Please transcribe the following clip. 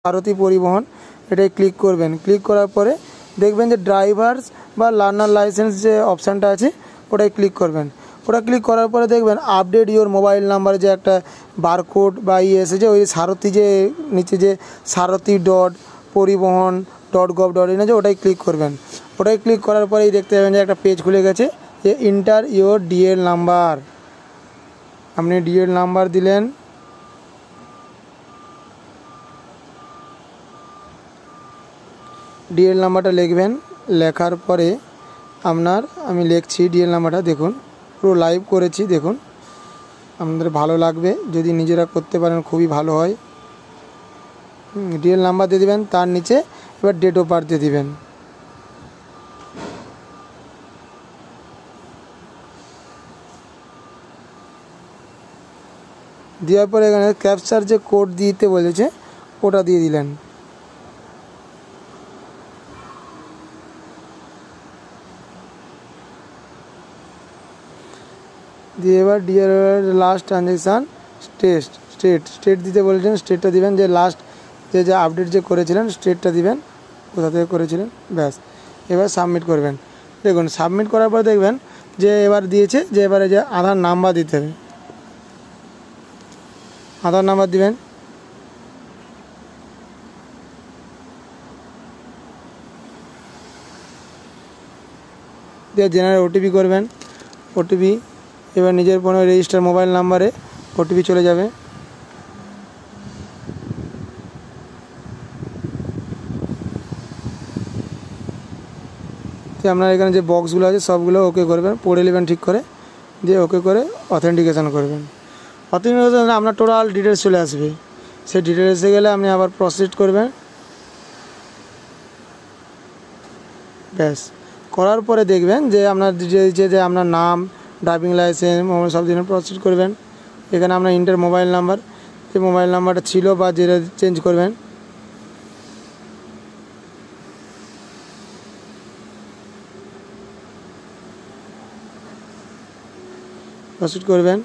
ভারতী পরিবহন এটাই ক্লিক করবেন। ক্লিক করার পরে দেখবেন যে ড্রাইভার্স বা লার্নার লাইসেন্স যে অপশানটা আছে ওটাই ক্লিক করবেন। ওটা ক্লিক করার পরে দেখবেন আপডেট ইওর মোবাইল নাম্বারে যে একটা বারকোড বা এসেছে, ওই সারথি যে নিচে যে সারথি ডট পরিবহন .gov.in আছে ওটাই ক্লিক করবেন। ওটাই ক্লিক করার পরেই দেখতে পাবেন যে একটা পেজ খুলে গেছে যে ইন্টার ইওর ডিএল নাম্বার। আপনি ডিএল নাম্বার দিলেন, ডিএল নাম্বারটা লিখবেন। লেখার পরে আমি লিখছি ডিএল নাম্বারটা, দেখুন পুরো লাইভ করেছি, দেখুন আপনাদের ভালো লাগবে, যদি নিজেরা করতে পারেন খুবই ভালো হয়। ডিএল নাম্বার দিয়ে দেবেন, তার নিচে এবার ডেট অফ বার্থ দিয়ে দেবেন। দেওয়ার পরে এখানে ক্যাপচার যে কোড দিতে বলেছে ওটা দিয়ে দিলেন। দিয়ে এবার ডিয়ার লাস্ট ট্রানজ্যাকশান স্টেট দিতে বলেছেন, স্টেটটা দিবেন, যে লাস্ট যে আপডেট যে করেছিলেন স্টেটটা দিবেন, কোথা থেকে করেছিলেন, ব্যাস। এবার সাবমিট করবেন। দেখুন সাবমিট করার পর দেখবেন যে এবার দিয়েছে যে এবারে যে আধার নাম্বার দিতে হবে, আধার নাম্বার দিবেন। দিয়ে জেনারেল ওটিপি করবেন, ওটিপি এবার নিজের ফোনে রেজিস্টার মোবাইল নাম্বারে ওটিপি চলে যাবে। তো আপনার এখানে যে বক্সগুলো আছে সবগুলো ওকে করবেন, পড়ে নেবেন ঠিক করে, দিয়ে ওকে করে অথেন্টিকেশান করবেন। অথেন্টিকেশান আপনার টোটাল ডিটেলস চলে আসবে। সেই ডিটেলসে গেলে আপনি আবার প্রসিড করবেন, ব্যাস। করার পরে দেখবেন যে আপনার যে আপনার নাম, ড্রাইভিং লাইসেন্স, মোবাইল সব দিন প্রসিড করবেন। এখানে আপনার ইন্টার মোবাইল নাম্বার, যে মোবাইল নাম্বারটা ছিল বা যেটা চেঞ্জ করবেন, প্রসিড করবেন।